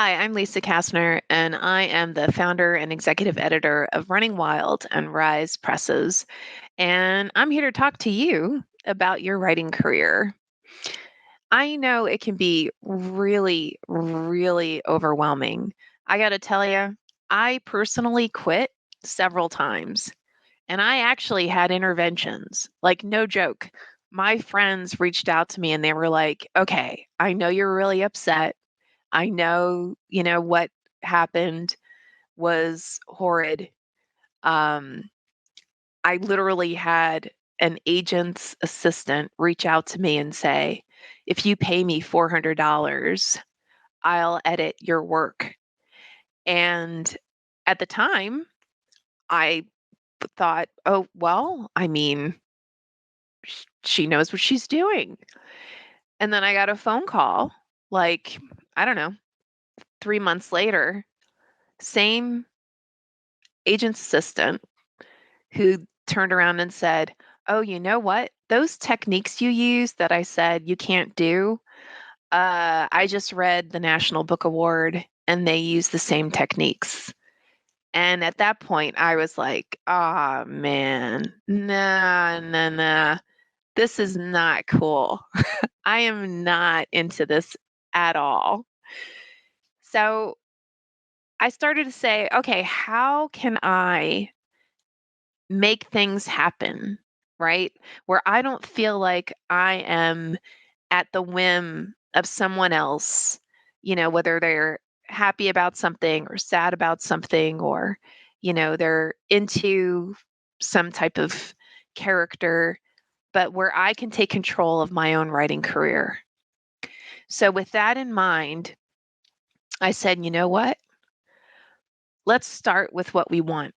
Hi, I'm Lisa Kastner, and I am the founder and executive editor of Running Wild and Rise Presses. And I'm here to talk to you about your writing career. I know it can be really, really overwhelming. I got to tell you, I personally quit several times, and I actually had interventions. Like, no joke. My friends reached out to me and they were like, okay, I know you're really upset. I know, what happened was horrid. Um, I literally had an agent's assistant reach out to me and say, if you pay me $400, I'll edit your work. And at the time, I thought, oh, well, I mean, she knows what she's doing. And then I got a phone call, like, I don't know, 3 months later, same agent's assistant who turned around and said, "Oh, you know what? Those techniques you use that I said you can't do, I just read the National Book Award and they use the same techniques." And at that point, I was like, "Ah, man, nah, nah, nah. This is not cool. I am not into this at all." So I started to say, okay, how can I make things happen, right? Where I don't feel like I am at the whim of someone else, whether they're happy about something or sad about something or, they're into some type of character, but where I can take control of my own writing career. So, with that in mind, I said, you know what? Let's start with what we want.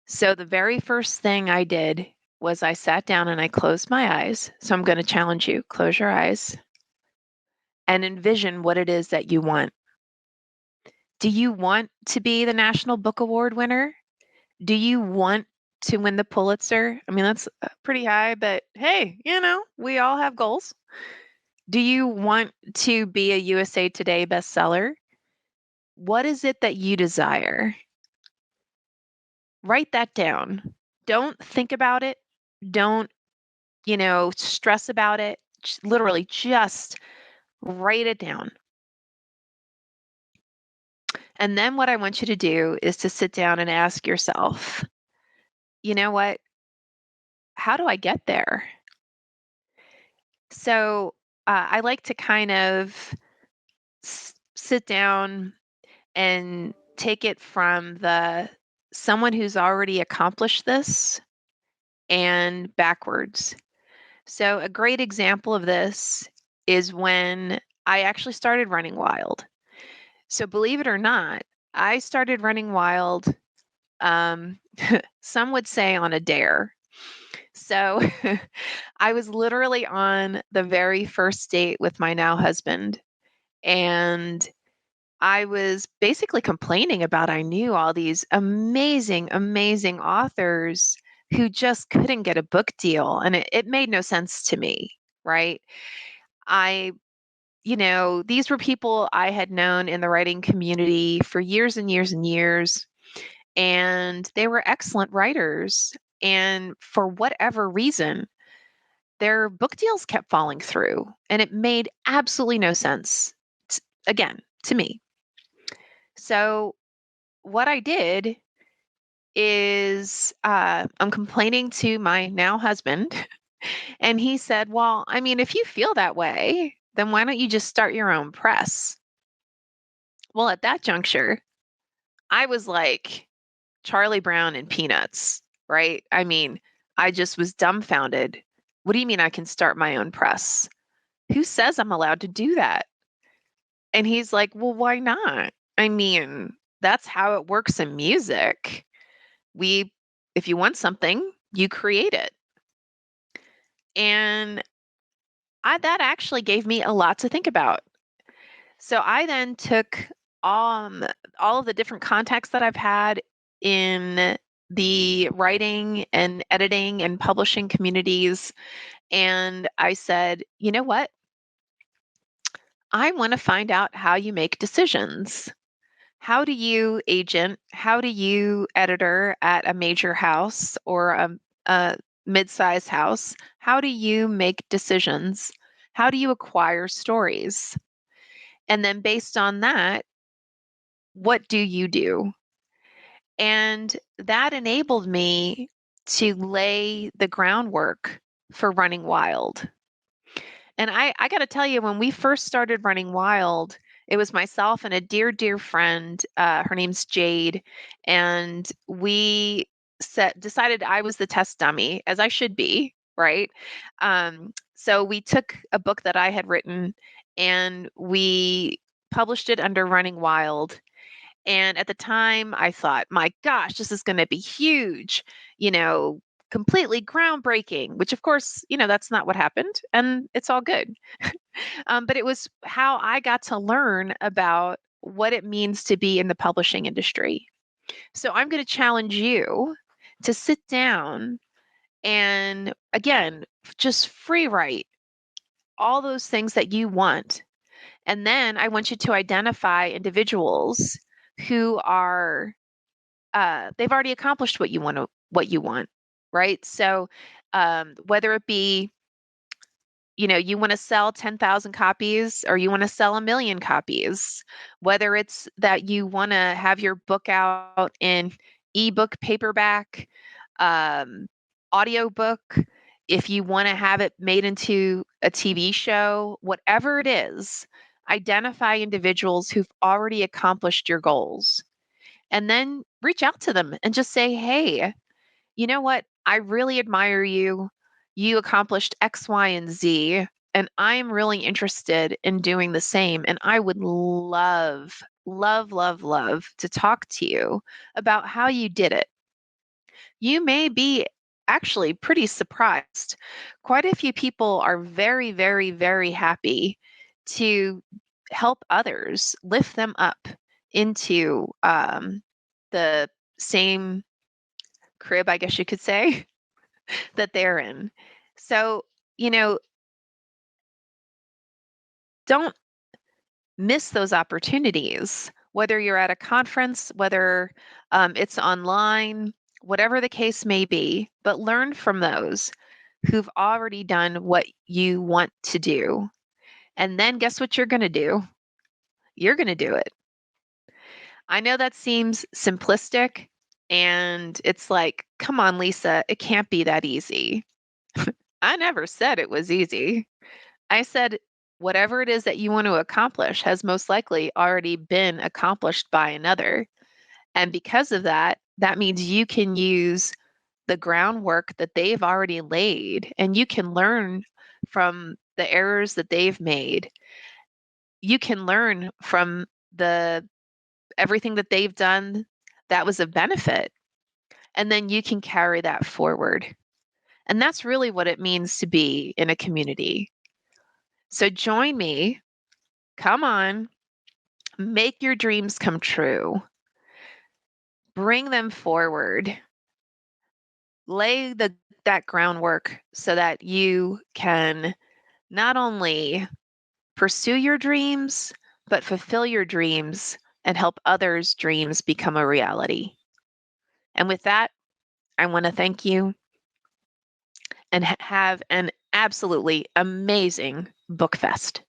So the very first thing I did was I sat down and I closed my eyes. So I'm going to challenge you. Close your eyes and envision what it is that you want. Do you want to be the National Book Award winner? Do you want to win the Pulitzer? I mean, that's pretty high, but hey, we all have goals. Do you want to be a USA Today bestseller? What is it that you desire? Write that down. Don't think about it. Don't stress about it. Literally just write it down. And then what I want you to do is to sit down and ask yourself, you know what? How do I get there? So I like to kind of sit down and take it from the someone who's already accomplished this and backwards. So a great example of this is when I actually started Running Wild. So believe it or not, I started Running Wild, um, some would say on a dare. So I was literally on the very first date with my now husband, and I was basically complaining about I knew all these amazing, amazing authors who just couldn't get a book deal. And it made no sense to me, right? I these were people I had known in the writing community for years and years and years, and they were excellent writers. And for whatever reason, their book deals kept falling through, and it made absolutely no sense, again, to me. So, what I did is I'm complaining to my now husband, and he said, "Well, I mean, if you feel that way, then why don't you just start your own press?" Well, at that juncture, I was like Charlie Brown and Peanuts, right? I mean, I just was dumbfounded. What do you mean I can start my own press? Who says I'm allowed to do that? And he's like, well, why not? I mean, that's how it works in music. If you want something, you create it. And that actually gave me a lot to think about. So I then took um, all of the different contacts that I've had in the writing and editing and publishing communities. And I said, you know what? I want to find out how you make decisions. How do you agent? How do you editor at a major house or a mid-sized house? How do you make decisions? How do you acquire stories? And then based on that, what do you do? And that enabled me to lay the groundwork for Running Wild. And I got to tell you, when we first started Running Wild, it was myself and a dear, dear friend. Her name's Jade. And we decided I was the test dummy, as I should be, right? So we took a book that I had written and we published it under Running Wild. And at the time, I thought, my gosh, this is going to be huge, you know, completely groundbreaking, which of course, that's not what happened. And it's all good. But it was how I got to learn about what it means to be in the publishing industry. So I'm going to challenge you to sit down and, again, just free write all those things that you want. And then I want you to identify individuals who are they've already accomplished what you want, right? So whether it be, you want to sell 10,000 copies or you want to sell a million copies, whether it's that you want to have your book out in ebook, paperback, um, audiobook, if you want to have it made into a TV show, whatever it is, identify individuals who've already accomplished your goals and then reach out to them and just say, hey, you know what? I really admire you. You accomplished X, Y, and Z. And I'm really interested in doing the same. And I would love, love, love, love to talk to you about how you did it. You may be actually pretty surprised. Quite a few people are very, very, very happy to help others, lift them up into the same crib, I guess you could say, that they're in. So, you know, don't miss those opportunities, whether you're at a conference, whether it's online, whatever the case may be, but learn from those who've already done what you want to do. And then guess what you're going to do? You're going to do it. I know that seems simplistic and it's like, come on, Lisa, it can't be that easy. I never said it was easy. I said, whatever it is that you want to accomplish has most likely already been accomplished by another. And because of that, that means you can use the groundwork that they've already laid and you can learn from the errors that they've made. You can learn from the everything that they've done that was of benefit. And then you can carry that forward. And that's really what it means to be in a community. So join me. Come on. Make your dreams come true. Bring them forward. Lay that groundwork so that you can not only pursue your dreams, but fulfill your dreams and help others' dreams become a reality. And with that, I want to thank you and have an absolutely amazing book fest.